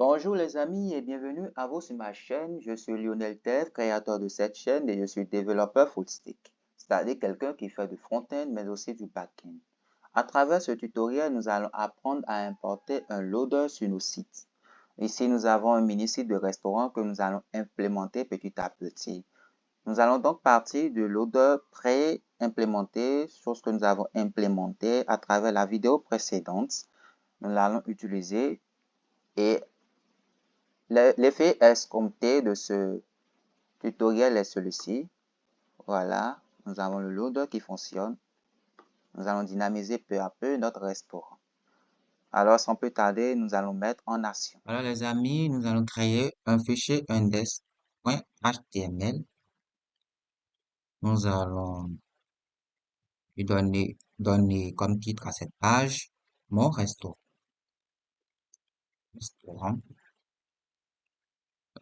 Bonjour les amis et bienvenue à vous sur ma chaîne. Je suis Lionel Tev, créateur de cette chaîne et je suis développeur full stack, c'est-à-dire quelqu'un qui fait du front-end mais aussi du back-end. À travers ce tutoriel, nous allons apprendre à importer un loader sur nos sites. Ici, nous avons un mini-site de restaurant que nous allons implémenter petit à petit. Nous allons donc partir du loader pré-implémenté, chose que nous avons implémenté à travers la vidéo précédente. Nous l'allons utiliser et l'effet escompté de ce tutoriel est celui-ci. Voilà, nous avons le loader qui fonctionne. Nous allons dynamiser peu à peu notre restaurant. Alors, sans plus tarder, nous allons mettre en action. Alors les amis, nous allons créer un fichier index.html. Nous allons lui donner comme titre à cette page mon restaurant.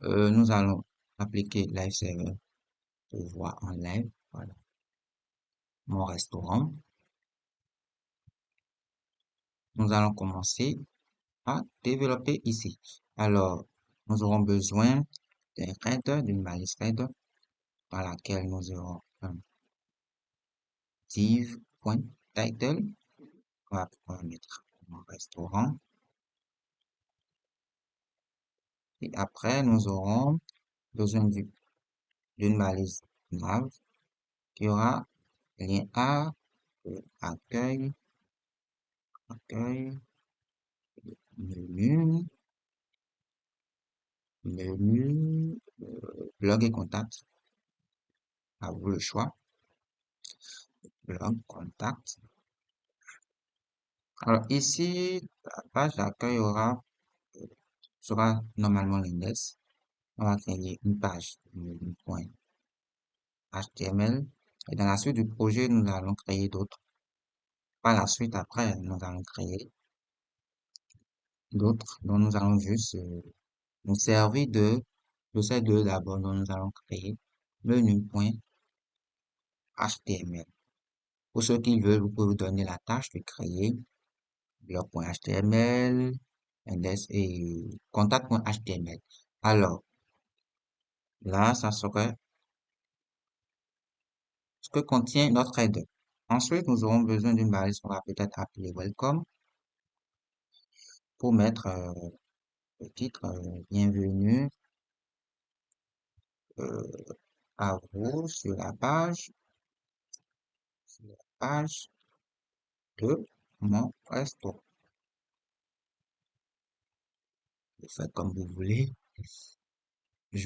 Nous allons appliquer live server pour voir en live. Voilà, mon restaurant. Nous allons commencer à développer ici. Alors, nous aurons besoin d'un header, d'une balise header dans laquelle nous aurons un div.title. On va pouvoir mettre mon restaurant. Et après, nous aurons besoin d'une balise nav qui aura lien A, accueil, accueil, menu, menu, blog et contact. À vous le choix. Blog, contact. Alors ici, la page d'accueil sera normalement l'index. On va créer une page, .html. Et dans la suite du projet, nous allons créer d'autres. Par la suite, après, nous allons créer d'autres dont nous allons juste nous servir de ces deux d'abord dont nous allons créer menu.html. Pour ceux qui veulent, vous pouvez vous donner la tâche de créer blog.html, index et contact.html. Alors, là, ça serait ce que contient notre header. Ensuite, nous aurons besoin d'une balise qu'on va peut-être appeler welcome pour mettre le titre bienvenue à vous sur la page de mon restaurant. Vous faites comme vous voulez.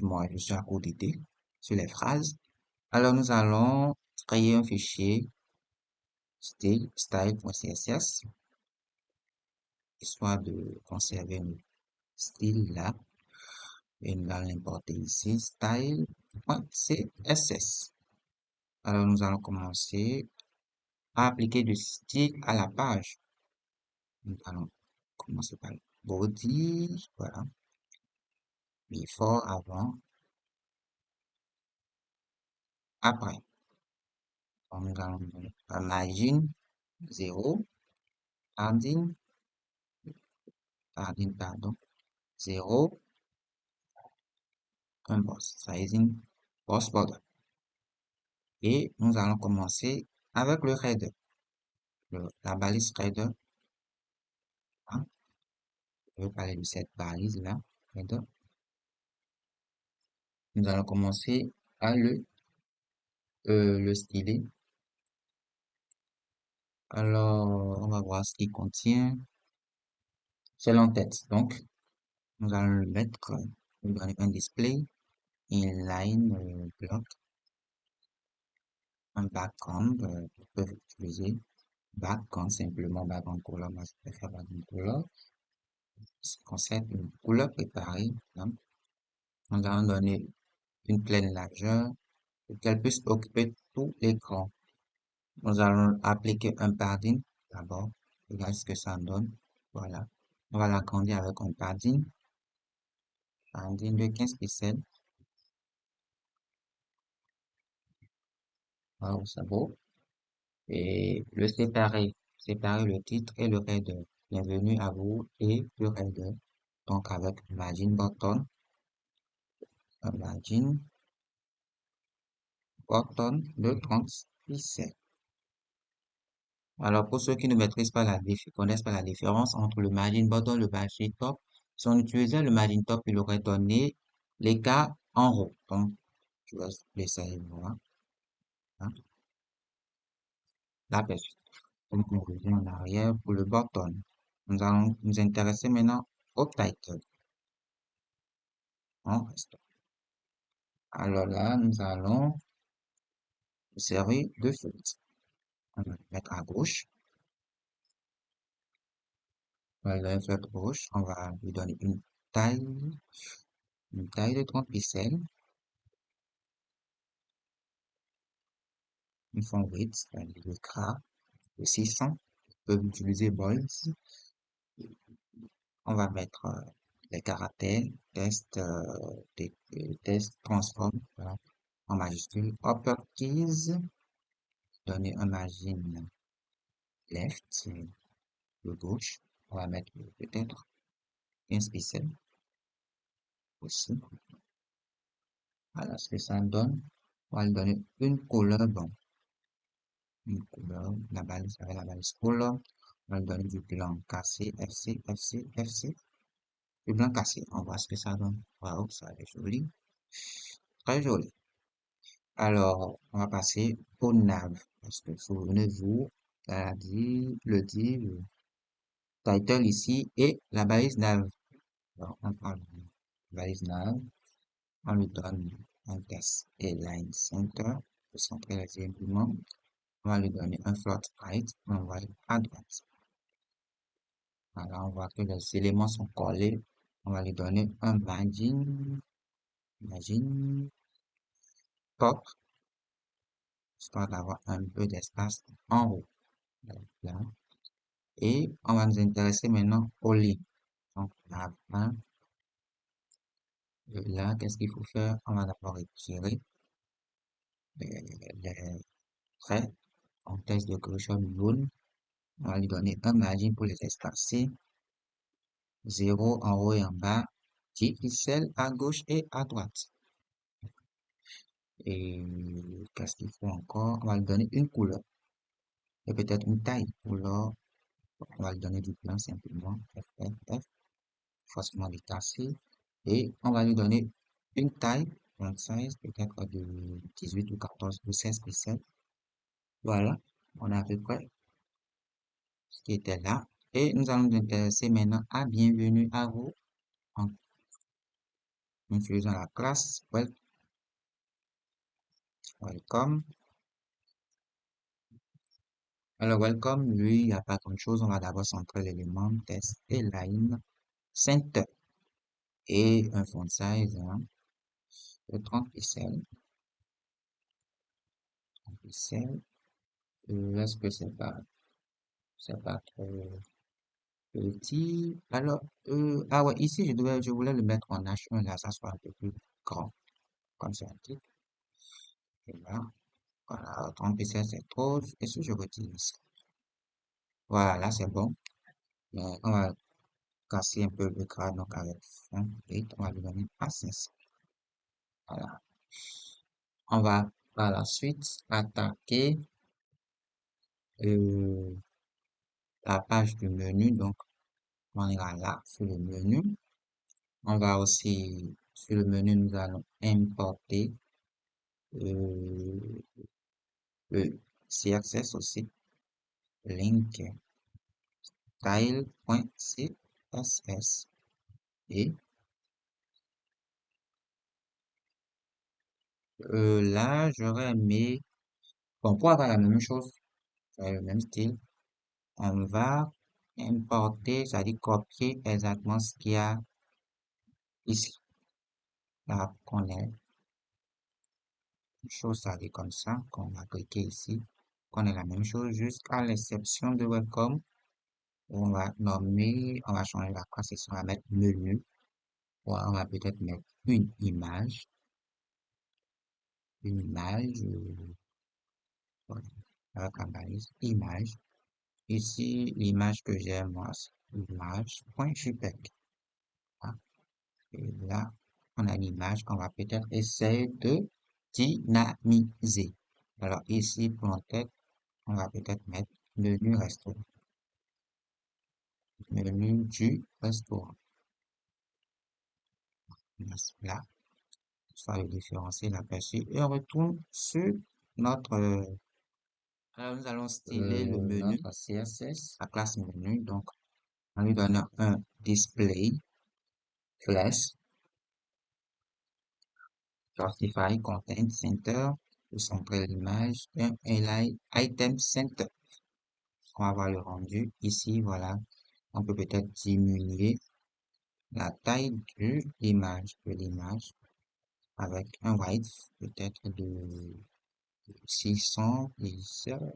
Moi, je suis à court d'idées sur les phrases. Alors, nous allons créer un fichier style.css, histoire de conserver nos styles là. Et nous allons importer ici style.css. Alors, nous allons commencer à appliquer du style à la page. Nous allons commencer par le body, voilà, before, avant, après. Donc, nous allons donner un margin 0, padding, pardon, 0, un box, sizing, box border. Et nous allons commencer avec le header, la balise header. Hein. Je vais parler de cette balise là, header. Nous allons commencer à le styler. Alors, on va voir ce qu'il contient. C'est l'entête. Donc, nous allons le mettre, nous donner un display, inline, block, un background, vous pouvez utiliser background, simplement background color, moi je préfère background color. Ce concept, une couleur préparée, hein. Nous allons donner une pleine largeur pour qu'elle puisse occuper tout l'écran. Nous allons appliquer un padding d'abord, regarde ce que ça donne. Voilà. On va l'agrandir avec un padding de 15 pixels. Wow, c'est beau. Et séparer le titre et le header. Bienvenue à vous et le header. Donc, avec margin button, margin button de 30 pixels. Alors, pour ceux qui ne maîtrisent pas connaissent pas la différence entre le margin button et le margin top, si on utilisait le margin top, il aurait donné les cas en haut. Donc, je vais laisser voir. Hein. Là, donc, on revient en arrière pour le button. Nous allons nous intéresser maintenant au title. On reste. Alors là, nous allons servir de fenêtre. On va le mettre à gauche. On va le mettre à gauche. On va lui donner une taille de 30 pixels. Une font width, le gras de 600. On peut utiliser bold. On va mettre les caractères, test transform, voilà, en majuscule, uppercase, donner un margin left, le gauche. On va mettre peut-être 15 pixels aussi. Voilà ce que ça donne. On va lui donner une couleur, bon, une couleur, la balise avec la balise couleur. On va lui donner du blanc cassé, FC. Du blanc cassé. On voit ce que ça donne. Waouh, ça est joli. Très joli. Alors, on va passer au nav. Parce que souvenez-vous, le div, title ici et la balise nav. Alors, on prend la balise nav. On lui donne un test et line center pour centrer les éléments. On va lui donner un float height. On va aller à droite. Alors, on voit que les éléments sont collés. On va lui donner un margin top, histoire d'avoir un peu d'espace en haut. Là. Et on va nous intéresser maintenant aux lignes. Donc, là, là, qu'est-ce qu'il faut faire? On va d'abord retirer les traits en test de correction zone. On va lui donner un margin pour les espacer. 0 en haut et en bas. 10 pixels à gauche et à droite. Et qu'est-ce qu'il faut encore? On va lui donner une couleur. Et peut-être une taille. Couleur. On va lui donner du blanc simplement. F. Forcément détaché. Et on va lui donner une taille, un size peut-être de 18 ou 14 ou 16 pixels. Voilà, on a à peu près ce qui était là. Et nous allons nous intéresser maintenant à bienvenue à vous en utilisant la classe welcome. Alors, welcome, lui, il n'y a pas grand chose. On va d'abord centrer l'élément test et line center et un font size de 30 pixels. 30 pixels. Est-ce que c'est pas trop petit? Alors, ah ouais, ici, je voulais le mettre en H1, là, ça soit un peu plus grand, comme c'est un titre. Et là, voilà, 30 pixels, c'est trop. Et si je retire ici? Voilà, là, c'est bon. Mais on va casser un peu le gras, donc avec fond, et on va lui donner à 500. Voilà. On va par la suite attaquer euh, la page du menu. Donc, on ira là, sur le menu. On va aussi, sur le menu, nous allons importer le CSS aussi, link style.css. Et là, j'aurais aimé, bon, pour avoir la même chose, le même style, on va importer, c'est-à-dire copier exactement ce qu'il y a ici. Là, qu'on ait une chose, c'est-à-dire comme ça, qu'on va cliquer ici, qu'on ait la même chose jusqu'à l'exception de welcome. On va nommer, on va changer la classe, on va mettre menu, ou on va peut-être mettre une image, voilà, avec la balise image. Ici, l'image que j'ai, moi, c'est image.jpg. on a une image qu'on va peut-être essayer de dynamiser. Alors ici, pour notre tête, on va peut-être mettre menu restaurant. Menu du restaurant. Là, ça va différencier l'aperçu. Et on retourne sur notre... alors nous allons styler le menu, notre CSS, la classe menu. Donc, on lui donne un display, class, justify, content, center, pour centrer l'image, un item center. On va voir le rendu. Ici, voilà. On peut peut-être diminuer la taille de l'image, avec un width peut-être de 600 pixels.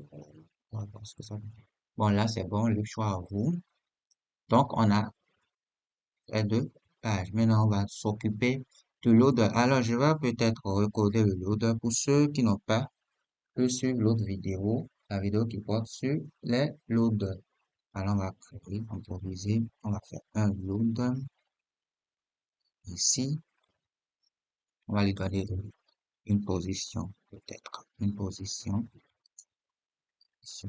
On va voir ce que ça fait. Bon, là, c'est bon, le choix à vous. Donc, on a les deux pages. Maintenant, on va s'occuper du loader. Alors, je vais peut-être recoder le loader pour ceux qui n'ont pas pu suivre l'autre vidéo, la vidéo qui porte sur les loaders. Alors, on va créer, improviser. On va faire un loader ici. On va lui donner une position, peut-être une position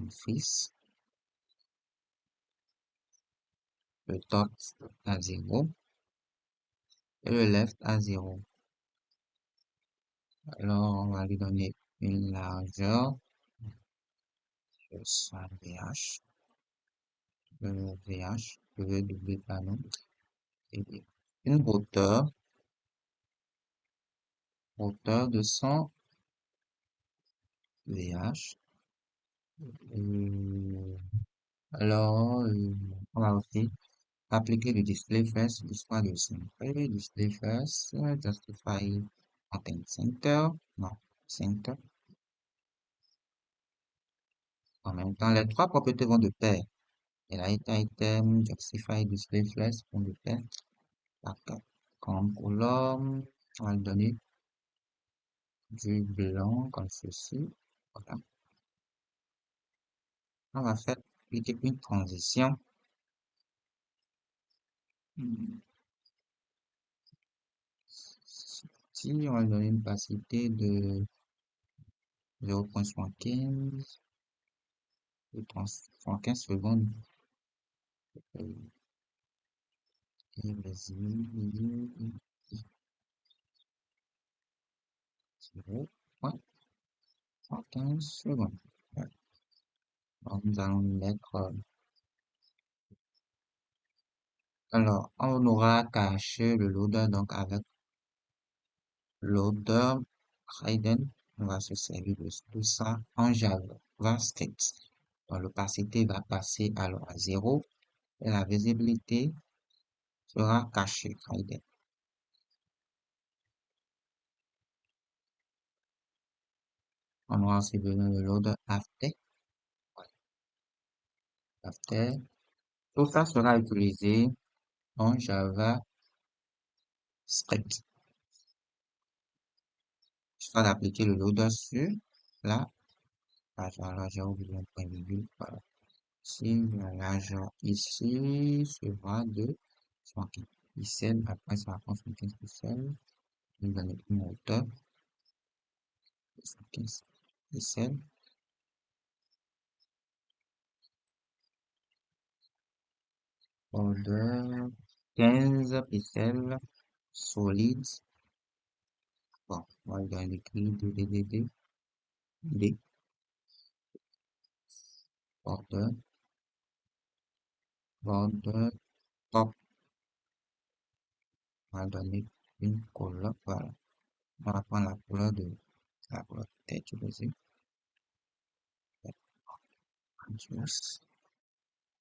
fixe. Le top à 0 et le left à 0. Alors, on va lui donner une largeur de 100 VH, VH, le double panneau, et une hauteur de 100 VH. Alors, on va aussi appliquer le display first, l'histoire de center, display first, justify content center, non, center. En même temps, les trois propriétés vont de pair. Et là, item, justify, display flash vont de pair. Comme couleur, on va lui donner du blanc comme ceci. Voilà. On va faire une transition. Si on va lui donner une opacité de 0.75, de 15 secondes. Et vas-y, 0.15 secondes. Ouais. Donc, nous allons mettre, alors, on aura caché le loader, donc avec loader hidden, on va se servir de tout ça en Javascript. Donc, l'opacité va passer alors à 0 et la visibilité sera cachée, hidden. On aura aussi besoin de loader after. After. Tout ça sera utilisé en JavaScript. Je vais appliquer le loader sur la page. Alors, j'ai oublié un point virgule. Voilà. Si la largeur ici sera de 75 pixels, après ça va prendre 75 pixels. Je vais donner une hauteur de 75 pixels. Border 15 pixels solide. Bon, on va lui donner l'écrit D, border top. On va donner une couleur. Voilà. On va prendre la couleur de la couleur de tête, je veux dire.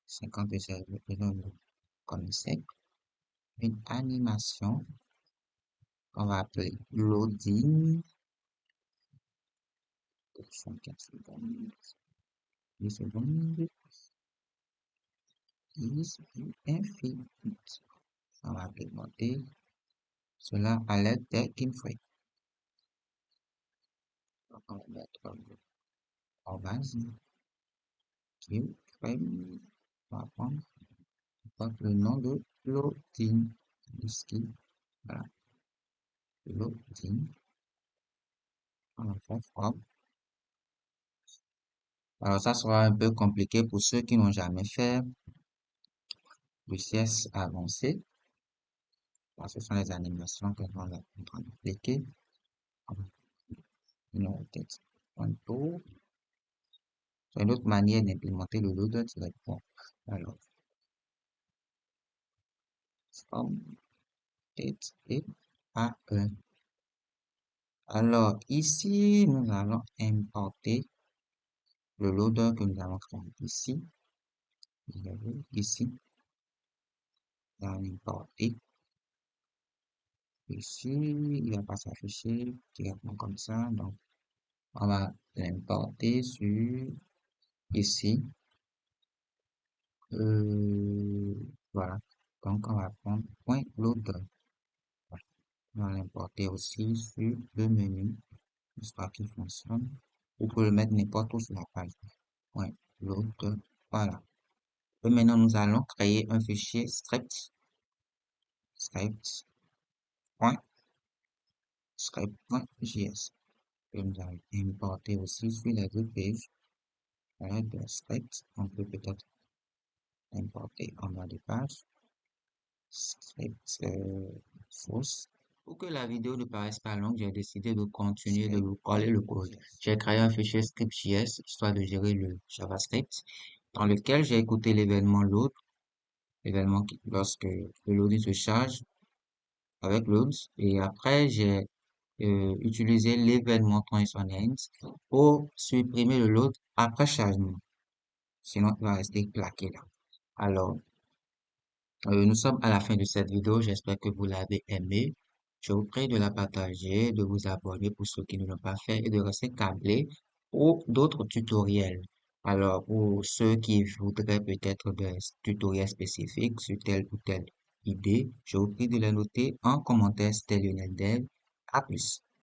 50 pixels, comme c'est une animation qu'on va appeler loading. 75 secondes, 10 secondes, 10 infinite. On va implémenter cela à l'aide d'Inframe. Donc, on va mettre en base Frame. On va prendre le nom de loading. Voilà. loading. On va faire from. Alors, ça sera un peu compliqué pour ceux qui n'ont jamais fait du CSS avancé. Alors, ce sont les animations que l'on est en train d'appliquer. C'est une autre manière d'implémenter le loader directement. Alors, from it et A1. Alors, ici, nous allons importer le loader que nous allons créer ici. Vous avez ici, nous allons importer. Ici, il va pas s'afficher directement comme ça. Donc, on va l'importer sur ici. Voilà. Donc, on va prendre point loader. On va l'importer aussi sur le menu, histoire qu'il fonctionne. Vous pouvez le mettre n'importe où sur la page. Point loader. Voilà. Et maintenant, nous allons créer un fichier script. Script.js. Et nous allons importer aussi sur les deux pages. Avec le script, on peut peut-être importer en bas de page. Script source. Pour que la vidéo ne paraisse pas longue, j'ai décidé de continuer de coller le code. J'ai créé un fichier script.js histoire de gérer le Javascript dans lequel j'ai écouté l'événement load, l'événement qui, lorsque le loading se charge avec loads, et après j'ai utilisé l'événement ends pour supprimer le load après chargement. Sinon, il va rester plaqué là. Alors, nous sommes à la fin de cette vidéo. J'espère que vous l'avez aimé. Je vous prie de la partager, de vous abonner pour ceux qui ne l'ont pas fait et de rester câblés pour d'autres tutoriels. Alors, pour ceux qui voudraient peut-être des tutoriels spécifiques sur telle ou telle idée, je vous prie de les noter en commentaire. C'était Lionel Dev. À plus.